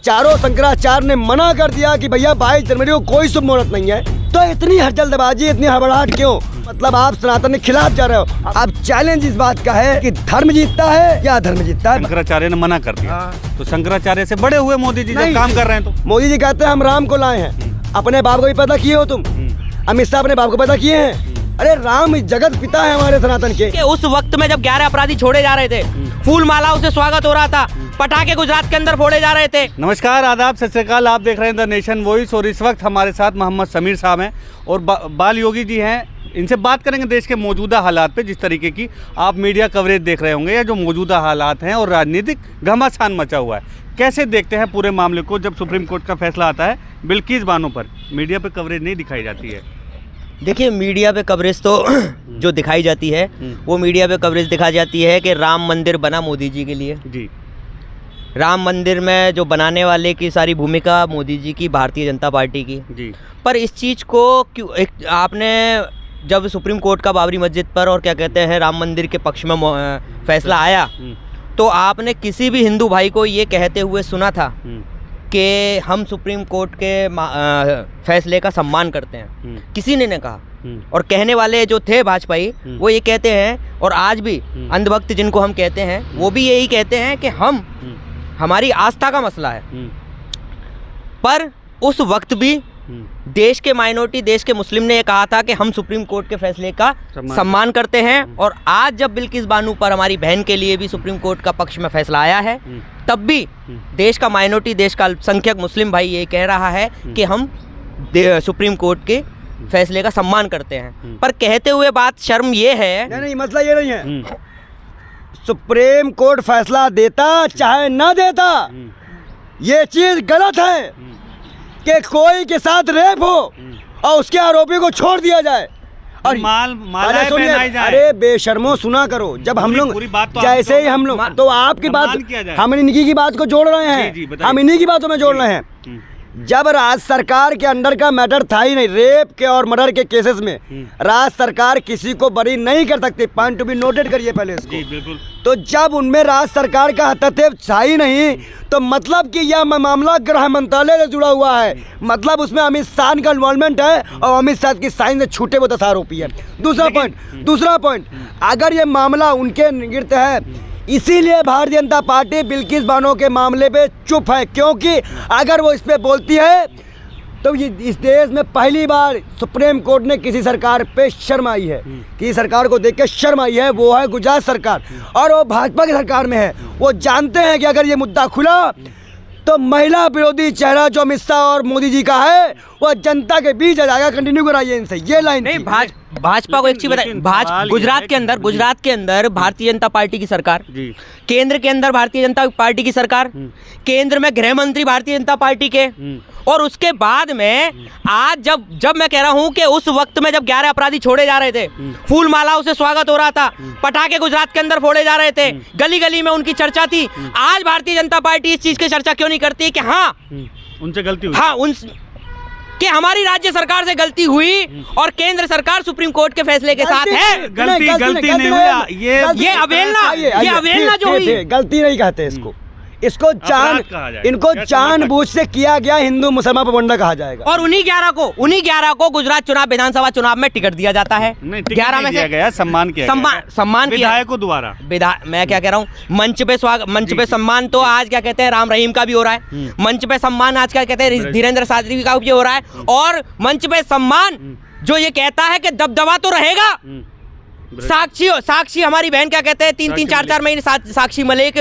चारों शंकराचार्य ने मना कर दिया कि भैया 22 जनवरी को कोई शुभ मुहूर्त नहीं है, तो इतनी जल्दबाजी, इतनी हड़बड़ाहट क्यों? मतलब आप सनातन के खिलाफ जा रहे हो। अब चैलेंज इस बात का है कि धर्म जीतता है या अधर्म जीतता है। शंकराचार्य ने मना कर दिया, तो शंकराचार्य से बड़े हुए मोदी जी जब काम कर रहे हैं तो मोदी जी कहते हैं हम राम को लाए हैं। अपने बाप को भी पैदा किए हो तुम, अमित शाह अपने बाप को पैदा किए हैं। अरे राम जगत पिता है हमारे सनातन के। उस वक्त में जब 11 अपराधी छोड़े जा रहे थे, फूल मालाओं से स्वागत हो रहा था, पटाखे गुजरात के अंदर फोड़े जा रहे थे। नमस्कार, आदाब, सत श्री अकाल। आप देख रहे हैं द नेशन वॉइस और इस वक्त हमारे साथ मोहम्मद समीर साहब हैं और बाल योगी जी हैं। इनसे बात करेंगे देश के मौजूदा हालात पे, जिस तरीके की आप मीडिया कवरेज देख रहे होंगे या जो मौजूदा हालात हैं और राजनीतिक घमासान मचा हुआ है, कैसे देखते हैं पूरे मामले को। जब सुप्रीम कोर्ट का फैसला आता है बिल्किस बानो पर, मीडिया पे कवरेज नहीं दिखाई जाती है। देखिए, मीडिया पे कवरेज तो जो दिखाई जाती है वो मीडिया पे कवरेज दिखाई जाती है कि राम मंदिर बना मोदी जी के लिए जी। राम मंदिर में जो बनाने वाले की सारी भूमिका मोदी जी की, भारतीय जनता पार्टी की जी। पर इस चीज़ को क्यों आपने जब सुप्रीम कोर्ट का बाबरी मस्जिद पर और क्या कहते हैं राम मंदिर के पक्ष में फैसला आया, तो आपने किसी भी हिंदू भाई को ये कहते हुए सुना था कि हम सुप्रीम कोर्ट के फैसले का सम्मान करते हैं? किसी ने कहा। और कहने वाले जो थे भाजपाई वो ये कहते हैं, और आज भी अंधभक्त जिनको हम कहते हैं वो भी यही कहते हैं कि हमारी आस्था का मसला है। पर उस वक्त भी देश के माइनॉरिटी, देश के मुस्लिम ने ये कहा था कि हम सुप्रीम कोर्ट के फैसले का सम्मान करते हैं। और आज जब बिल्किस बानो पर, हमारी बहन के लिए भी सुप्रीम कोर्ट का पक्ष में फैसला आया है, तब भी देश का माइनॉरिटी, देश का अल्पसंख्यक मुस्लिम भाई ये कह रहा है कि हम सुप्रीम कोर्ट के फैसले का सम्मान करते हैं। पर कहते हुए बात शर्म ये है, नहीं मसला ये नहीं है। सुप्रीम कोर्ट फैसला देता चाहे ना देता, ये चीज गलत है कि कोई के साथ रेप हो और उसके आरोपी को छोड़ दिया जाए और मालाएं पहनाई जाए। अरे बेशर्मो, सुना करो। जब हम लोग जैसे ही हम लोग, तो आपकी बात, हम इनकी की बात को जोड़ रहे हैं, हम इन्हीं की बातों में जोड़ रहे हैं। जब राज्य सरकार के अंडर का मैटर था ही नहीं, रेप के और मर्डर के केसेस में राज्य सरकार किसी को बरी नहीं कर सकती। पॉइंट टू बी नोटेड करिए पहले इसको। जी बिल्कुल। तो जब उनमें राज्य सरकार का हस्तक्षेप था ही नहीं, तो मतलब कि यह मामला गृह मंत्रालय से जुड़ा हुआ है, मतलब उसमें अमित शाह का इन्वॉल्वमेंट है और अमित शाह की साइन से छूटे वो 10 आरोपी है। दूसरा पॉइंट, अगर ये मामला उनके गिरत है, इसीलिए भारतीय जनता पार्टी बिल्किस बानो के मामले पे चुप है, क्योंकि अगर वो इस पे बोलती है तो ये इस देश में पहली बार सुप्रीम कोर्ट ने किसी सरकार पे शर्म आई है, किसी सरकार को देख के शर्म आई है, वो है गुजरात सरकार, और वो भाजपा की सरकार में है। वो जानते हैं कि अगर ये मुद्दा खुला तो महिला विरोधी चेहरा जो अमित शाह और मोदी जी का है वो जनता के बीच आ जाएगा। कंटिन्यू कराइए इनसे ये लाइन। नहीं, भाजपा को एक चीज बताइए, गुजरात के अंदर भारतीय जनता पार्टी की सरकार, केंद्र के अंदर भारतीय जनता पार्टी की सरकार, केंद्र में गृह मंत्री भारतीय जनता पार्टी के, और उसके बाद में आज जब मैं कह रहा हूं कि उस वक्त में जब 11 अपराधी छोड़े जा रहे थे, फूल मालाओं से स्वागत हो रहा था, पटाखे गुजरात के अंदर फोड़े जा रहे थे, गली गली में उनकी चर्चा थी। आज भारतीय जनता पार्टी इस चीज की चर्चा क्यों नहीं करती कि हाँ उनसे गलती हुई, हाँ कि हमारी राज्य सरकार से गलती हुई और केंद्र सरकार सुप्रीम कोर्ट के फैसले के साथ है। गलती नहीं हुई, ये अवहेलना जो हुई, गलती नहीं कहते इसको इनको जानबूझ से किया गया हिंदू मुसलमान प्रोपेगेंडा कहा जाएगा। और उन्हीं 11 को गुजरात चुनाव, विधानसभा चुनाव में टिकट दिया जाता है। 11 में दिया गया, सम्मान विधायकों द्वारा। मैं क्या कह रहा हूँ, मंच पे सम्मान तो आज क्या कहते हैं राम रहीम का भी हो रहा है, मंच पे सम्मान आज क्या कहते हैं धीरेन्द्र शास्त्री का भी हो रहा है, और मंच पे सम्मान जो ये कहता है कि दबदबा तो रहेगा। साक्षी हमारी बहन क्या कहते हैं, 3-3, 4-4 महीने साक्षी मलिक,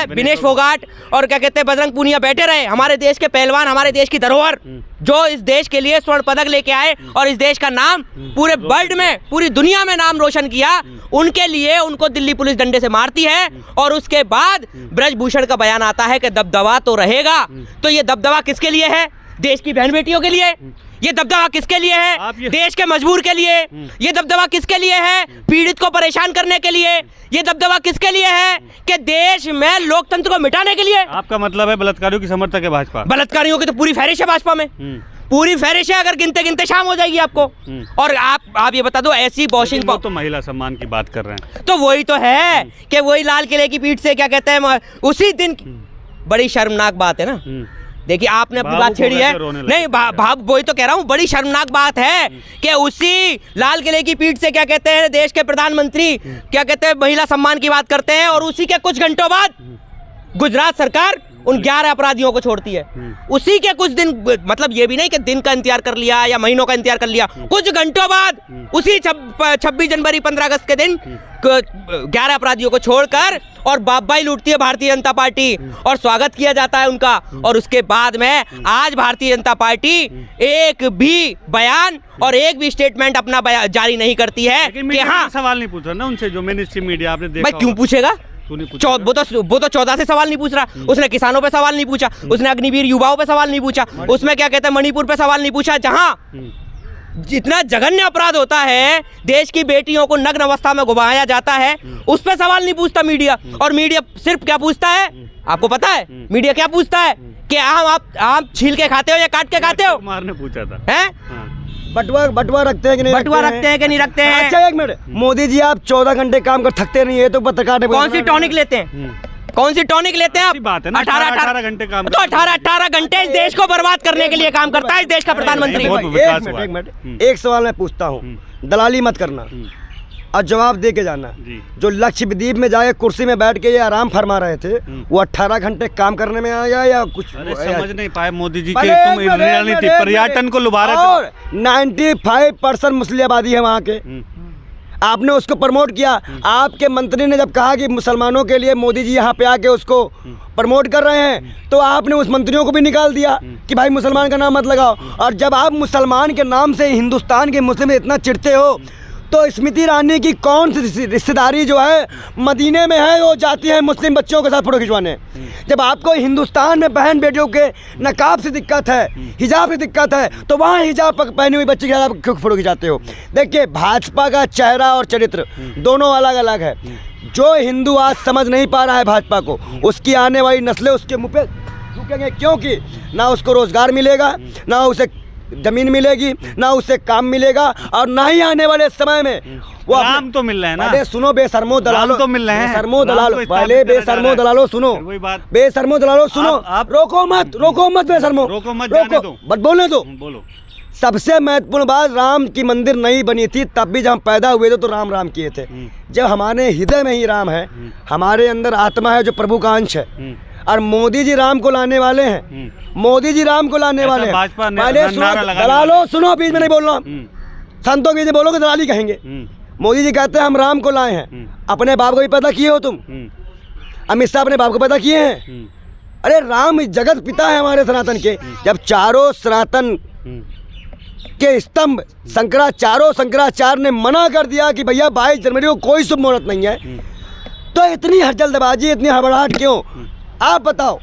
विनेश फोगाट और क्या कहते हैं बजरंग पूनिया बैठे रहे, हमारे देश के पहलवान, हमारे देश की धरोहर, जो इस देश के लिए स्वर्ण पदक लेके आए और इस देश का नाम पूरे वर्ल्ड में, पूरी दुनिया में नाम रोशन किया, उनके लिए उनको दिल्ली पुलिस डंडे से मारती है। और उसके बाद ब्रजभूषण का बयान आता है कि दबदबा तो रहेगा। तो ये दबदबा किसके लिए है? देश की बहन बेटियों के लिए। ये दबदबा किसके लिए है? देश के मजबूर के लिए। ये दबदबा किसके लिए है? पीड़ित को परेशान करने के लिए। ये दबदबा किसके लिए है? कि देश में लोकतंत्र को मिटाने के लिए। आपका मतलब है बलात्कारियों की समर्थक है भाजपा? बलात्कारियों की तो पूरी फहरिश है भाजपा में, पूरी फहरिश है, अगर गिनते गिनते शाम हो जाएगी आपको। और आप ये बता दो, ऐसी वॉशिंग तो महिला सम्मान की बात कर रहे हैं, तो वही तो है कि वही लाल किले की पीठ से क्या कहते हैं, उसी दिन बड़ी शर्मनाक बात है ना देखिए आपने अपनी भावुक बात छेड़ी हो है, गए थे, रोने लगे नहीं भाव वही तो कह रहा हूँ, बड़ी शर्मनाक बात है कि उसी लाल किले की पीठ से क्या कहते हैं देश के प्रधानमंत्री क्या कहते हैं महिला सम्मान की बात करते हैं, और उसी के कुछ घंटों बाद गुजरात सरकार उन 11 अपराधियों को छोड़ती है। उसी के कुछ दिन, मतलब ये भी नहीं कि दिन का इंतजार कर लिया या महीनों का इंतजार कर लिया, कुछ घंटों बाद उसी 26 जनवरी 15 अगस्त के दिन 11 अपराधियों को छोड़कर और बाबाई लूटती है भारतीय जनता पार्टी और स्वागत किया जाता है उनका। और उसके बाद में आज भारतीय जनता पार्टी एक भी बयान और एक भी स्टेटमेंट अपना जारी नहीं करती है कि हाँ। सवाल नहीं पूछ रहा ना उनसे, जो मेन स्ट्रीम मीडिया आपने देखा, भाई क्यों पूछेगा? वो तो 14 से सवाल नहीं पूछ रहा, उसने किसानों पे सवाल नहीं पूछा, उसने अग्निवीर युवाओं पे सवाल नहीं पूछा, उसमें क्या कहते हैं मणिपुर पे सवाल नहीं पूछा, जहां जितना जघन्य अपराध होता है, देश की बेटियों को नग्न अवस्था में घुमाया जाता है, उस पर सवाल नहीं पूछता मीडिया। और मीडिया सिर्फ क्या पूछता है, आपको पता है मीडिया क्या पूछता है कि आप छील के खाते हो या काट के खाते हो? कुमार ने पूछा था, हैं? बटुआ रखते हैं कि नहीं? बटुआ रखते हैं कि नहीं रखते हैं? अच्छा एक मिनट, मोदी जी आप 14 घंटे काम कर थकते नहीं है तो पत्रकार ने कौन सी टॉनिक लेते हैं? कौन सी टॉनिक लेते हैं आप? बात है ना, 18 घंटे काम, तो 18 घंटे इस देश को बर्बाद करने के लिए काम करता है इस देश का प्रधानमंत्री। एक मिनट, एक सवाल मैं पूछता हूँ, दलाली मत करना और जवाब दे के जाना। जो लक्षद्वीप में जाके कुर्सी में बैठ के ये आराम फरमा रहे थे, वो 18 घंटे काम करने में आया या कुछ? अरे समझ नहीं पाए मोदी जी के तुम रणनीति, पर्यटन को लुभा रहे थे। और 95% मुस्लिम आबादी है वहाँ के, आपने उसको प्रमोट किया। आपके मंत्री ने जब कहा कि मुसलमानों के लिए मोदी जी यहाँ पे आके उसको प्रमोट कर रहे हैं, तो आपने उस मंत्रियों को भी निकाल दिया कि भाई मुसलमान का नाम मत लगाओ। और जब आप मुसलमान के नाम से हिंदुस्तान के मुस्लिम इतना चिढ़ते हो, तो स्मृति ईरानी की कौन सी रिश्तेदारी जो है मदीने में है, वो जाती है मुस्लिम बच्चों के साथ फोटो खिंचवाने। जब आपको हिंदुस्तान में बहन बेटियों के नकाब से दिक्कत है, हिजाब से दिक्कत है, तो वहाँ हिजाब पहनी हुई बच्ची के साथ आप क्यों फोटो खिंचाते हो? देखिए भाजपा का चेहरा और चरित्र दोनों अलग अलग है। जो हिंदू आज समझ नहीं पा रहा है भाजपा को, उसकी आने वाली नस्लें उसके मुँह पे झुकेंगे, क्योंकि ना उसको रोजगार मिलेगा, ना उसे जमीन मिलेगी, ना उससे काम मिलेगा, और ना ही आने वाले समय में वो राम तो मिल रहे हैं ना। अरे सुनो बेशर्मो दलालो, तो मिल रहे हैं, बेशर्मो दलालो, पहले बेशर्मो दलालो सुनो, बेशर्मो दलालो सुनो, रोको मत बेशर्मो, रोको मत, जाने दो, बट बोलने दो। बोलो। सबसे महत्वपूर्ण बात, राम की मंदिर नहीं बनी थी तब भी जब हम पैदा हुए थे तो राम किए थे। जब हमारे हृदय में ही राम है, हमारे अंदर आत्मा है जो प्रभु का अंश है, और मोदी जी राम को लाने वाले हैं, मोदी जी राम को लाने वाले हैं। पहले दलालो सुनो, बीच में नहीं बोलना, संतों बीच में बोलोगे दलाली कहेंगे। मोदी जी कहते हैं हम राम को लाए हैं, अपने बाप को भी पता किए हो तुम? अमित शाह अपने बाप को पता किए हैं? अरे राम जगत पिता है हमारे सनातन के। जब चारों सनातन के स्तंभ शंकराचार्य ने मना कर दिया कि भैया 22 जनवरी को कोई शुभ मुहूर्त नहीं है, तो इतनी जल्दबाजी, इतनी हड़बड़ाहट क्यों? आप बताओ,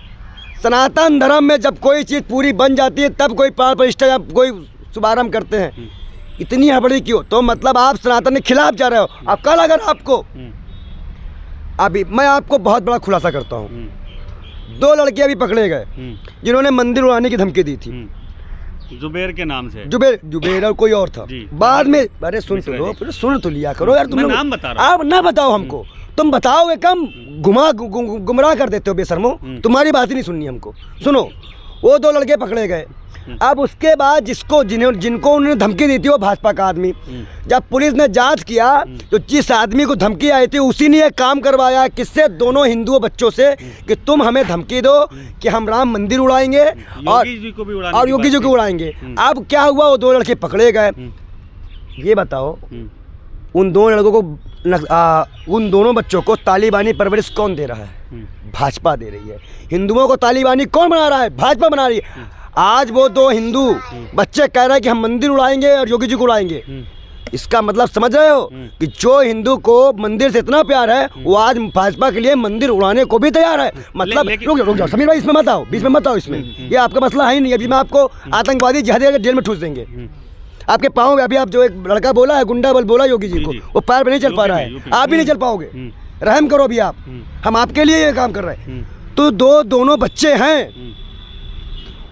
सनातन धर्म में जब कोई चीज़ पूरी बन जाती है तब कोई प्राण प्रतिष्ठा या कोई शुभारंभ करते हैं, इतनी हड़बड़ी क्यों? तो मतलब आप सनातन के खिलाफ जा रहे हो। अब कल अगर आपको, अभी मैं आपको बहुत बड़ा खुलासा करता हूँ, 2 लड़के अभी पकड़े गए जिन्होंने मंदिर उड़ाने की धमकी दी थी, जुबेर के नाम से। जुबेर और कोई और था बाद में। अरे सुन तो लो, फिर सुन तो लिया करो यार, तुम नाम बता रहा, आप ना बताओ हमको, तुम बताओगे कम, गुमराह कर देते हो बेशर्मो, तुम्हारी बात ही नहीं सुननी हमको। सुनो, वो 2 लड़के पकड़े गए। अब उसके बाद जिनको उन्होंने धमकी दी थी वो भाजपा का आदमी, जब पुलिस ने जांच किया तो जिस आदमी को धमकी आई थी उसी ने एक काम करवाया, किससे? दोनों हिंदू बच्चों से, कि तुम हमें धमकी दो कि हम राम मंदिर उड़ाएंगे और योगी जी को उड़ाएंगे। अब क्या हुआ, वो 2 लड़के पकड़े गए। ये बताओ, उन 2 लड़कों को, उन दोनों बच्चों को तालिबानी परवरिश कौन दे रहा है? भाजपा दे रही है। हिंदुओं को तालिबानी कौन बना रहा है? भाजपा बना रही है। आज वो 2 हिंदू बच्चे कह रहे हैं कि हम मंदिर उड़ाएंगे और योगी जी को उड़ाएंगे। इसका मतलब समझ रहे हो कि जो हिंदू को मंदिर से इतना प्यार है, वो आज भाजपा के लिए मंदिर उड़ाने को भी तैयार है। मतलब रुक जाओ समीर भाई, इसमें मत आओ, बीच में मत आओ, इसमें ये आपका मसला है ही नहीं। अभी मैं आपको आतंकवादी जिहादी जेल में ठूस देंगे आपके पाँव में। अभी आप जो एक लड़का बोला है, गुंडा बल बोला योगी जी को, वो पैर पे नहीं चल पा रहा है, आप भी नहीं चल पाओगे। रहम करो अभी आप, हम आपके लिए ये काम कर रहे हैं। तो दोनों बच्चे हैं,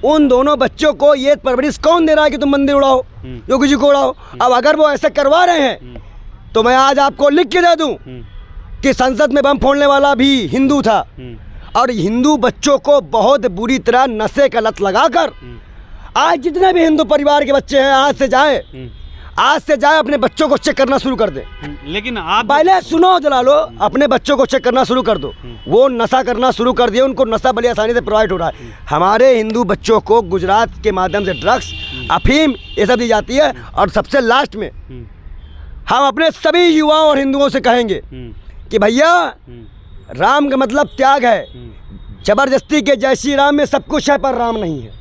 उन दोनों बच्चों को ये परवरिश कौन दे रहा है कि तुम मंदिर उड़ाओ, योगी जी को उड़ाओ? अब अगर वो ऐसा करवा रहे हैं तो मैं आज आपको लिख के दे दूं कि संसद में बम फोड़ने वाला भी हिंदू था, और हिंदू बच्चों को बहुत बुरी तरह नशे का लत लगाकर आज जितने भी हिंदू परिवार के बच्चे हैं आज से जाए अपने बच्चों को चेक करना शुरू कर दे। लेकिन आप पहले सुनो दलालो, अपने बच्चों को चेक करना शुरू कर दो। वो नशा करना शुरू कर दिए, उनको नशा बड़ी आसानी से प्रोवाइड हो रहा है। हमारे हिंदू बच्चों को गुजरात के माध्यम से ड्रग्स, अफीम ये सब दी जाती है। और सबसे लास्ट में हम अपने सभी युवाओं और हिंदुओं से कहेंगे कि भैया राम का मतलब त्याग है। जबरदस्ती के जय श्री राम में सब कुछ है, पर राम नहीं है।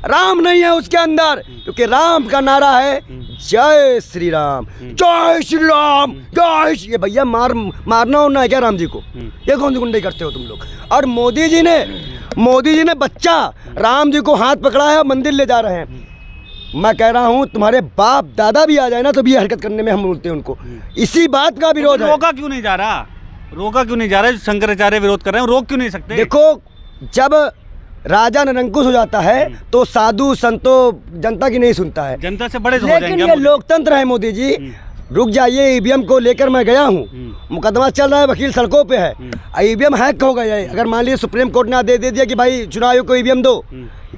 राम नहीं है उसके अंदर, क्योंकि राम का नारा है जय श्री राम, जय श्री राम, जय श्री। ये भैया मारना होना है क्या राम जी को? ये कौन सी गुंडाई करते हो तुम लोग? और मोदी जी ने बच्चा राम जी को हाथ पकड़ा है, मंदिर ले जा रहे हैं। मैं कह रहा हूँ तुम्हारे बाप दादा भी आ जाए ना तो भी ये हरकत करने में हम बोलते हैं उनको। इसी बात का विरोध है। रोका क्यों नहीं जा रहा? शंकराचार्य विरोध कर रहे हैं, रोक क्यों नहीं सकते? देखो, जब राजा निरंकुश हो जाता है तो साधु संतों जनता की नहीं सुनता है, जनता से बड़े हो लेकिन जाएंगे। ये लोकतंत्र है मोदी जी। रुक जाइए, ईवीएम को लेकर मैं गया हूँ, मुकदमा चल रहा है, वकील सड़कों पे है। ईवीएम हैक हो गया है। अगर मान लीजिए सुप्रीम कोर्ट ने दे दिया कि भाई चुनाव आयोग को ईवीएम दो,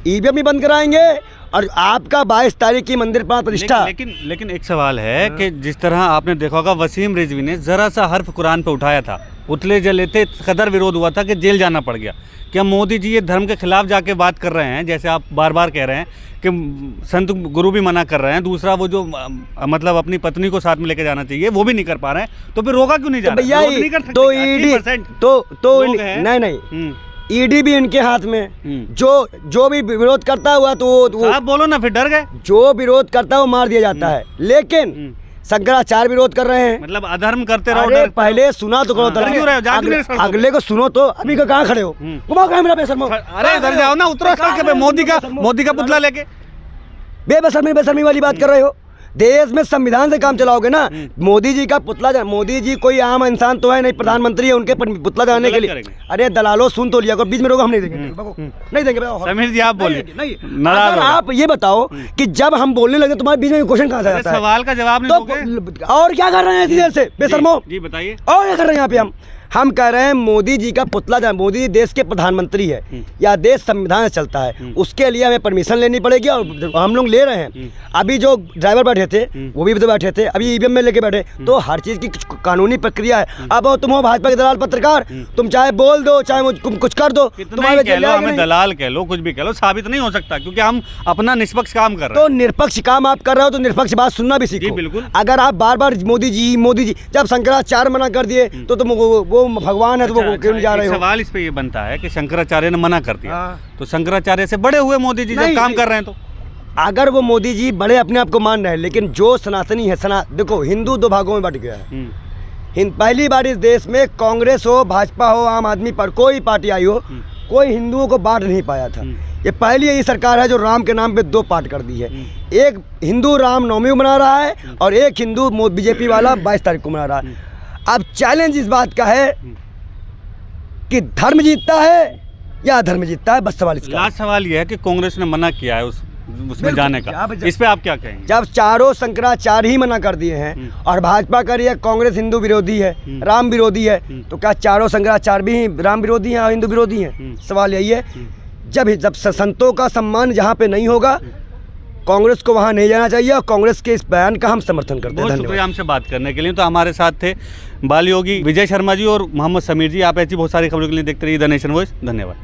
ईवीएम ही बंद कराएंगे। और आपका 22 तारीख की मंदिर प्राण प्रतिष्ठा। लेकिन एक सवाल है कि जिस तरह आपने देखा होगा वसीम रिजवी ने जरा सा हर्फ कुरान पे उठाया था, पुतले जले थे, कदर विरोध हुआ था कि जेल जाना पड़ गया। क्या मोदी जी ये धर्म के खिलाफ जाके बात कर रहे हैं? जैसे आप बार बार कह रहे हैं कि संत गुरु भी मना कर रहे हैं, दूसरा वो जो मतलब अपनी पत्नी को साथ में लेके जाना चाहिए वो भी नहीं कर पा रहे हैं, तो फिर रोका क्यों नहीं जा रहा? भैया तो ईडी तो नहीं ईडी भी इनके हाथ में। जो भी विरोध करता हुआ तो आप बोलो ना, फिर डर गए। जो विरोध करता है वो मार दिया जाता है। लेकिन शंकराचार्य विरोध कर रहे हैं, मतलब अधर्म करते रहो। अरे पहले सुना तो करो, अगले को सुनो तो। अभी का कहाँ खड़े हो? घुमाओ कैमरा बेशर्मो। अरे इधर जाओ ना, उतरो सड़क पे, मोदी का पुतला लेके। बेशर्मी वाली बात कर रहे हो? देश में संविधान से काम चलाओगे ना। मोदी जी का पुतला, मोदी जी कोई आम इंसान तो है नहीं, प्रधानमंत्री है, उनके पुतला जाने के लिए। अरे दलालो सुन तो लिया, बीच में रोको, हम नहीं देंगे, नहीं देंगे। समीर जी आप बोलिए। अगर आप ये बताओ कि जब हम बोलने लगे तुम्हारे बीच में क्वेश्चन कहाँ से आता है? सवाल का जवाब नहीं दोगे? और क्या कर रहे हैं इतनी देर से बेशर्मो? जी बताइए। और क्या कर रहे हैं यहाँ पे? हम कह रहे हैं मोदी जी का पुतला, मोदी देश के प्रधानमंत्री है या देश संविधान से चलता है, उसके लिए हमें परमिशन लेनी पड़ेगी और हम लोग ले रहे हैं। अभी जो ड्राइवर बैठे थे वो भी तो बैठे थे, अभी ईवीएम में लेके बैठे, तो हर चीज़ की कानूनी प्रक्रिया है। अब तुम हो भाजपा के दलाल पत्रकार, तुम चाहे बोल दो चाहे कुछ कर दो, हमें दलाल कह लो, कुछ भी कह लो, साबित नहीं हो सकता क्योंकि हम अपना निष्पक्ष काम कर रहे हैं। तो निष्पक्ष काम आप कर रहे हो तो निष्पक्ष बात सुनना भी सीखो। बिल्कुल। अगर आप बार बार मोदी जी जब शंकराचार्य मना कर दिए तो तुम वो भगवान है तो वो क्यों नहीं जा रहे हो? सवाल इस पे ये बनता है कि शंकराचार्य ने मना कर दिया, तो शंकराचार्य से बड़े हुए मोदी जी जब काम कर रहे हैं तो अगर वो मोदी जी बड़े अपने आप को मान रहे हैं, लेकिन जो सनातनी है देखो हिंदू दो भागों में बट गया है। पहली बार इस देश में कांग्रेस हो, भाजपा हो, आम आदमी पर कोई पार्टी आई हो, कोई हिंदुओं को बांट नहीं पाया था। ये पहली यही सरकार है जो राम के नाम पे 2 पार्ट कर दी है। एक हिंदू राम नवमी मना रहा है और एक हिंदू बीजेपी वाला 22 तारीख को मना रहा है। अब चैलेंज इस बात का है कि धर्म जीतता है या अधर्म जीतता है, बस सवाल इसका। लास्ट सवाल यह है कि कांग्रेस ने मना किया है उसमें जाने का, इस पे आप क्या कहेंगे? जब चारों शंकराचार्य ही मना कर दिए हैं और भाजपा कर रही है कांग्रेस हिंदू विरोधी है, राम विरोधी है, तो क्या चारों शंकराचार्य भी राम विरोधी हैं और हिंदू विरोधी हैं? सवाल यही है। जब संतों का सम्मान जहाँ पे नहीं होगा, कांग्रेस को वहाँ नहीं जाना चाहिए और कांग्रेस के इस बयान का हम समर्थन करते हैं। बहुत शुक्रिया हमसे बात करने के लिए। तो हमारे साथ थे बाल योगी विजय शर्मा जी और मोहम्मद समीर जी। आप ऐसी बहुत सारी खबरों के लिए देखते रहिए द नेशन वॉइस। धन्यवाद।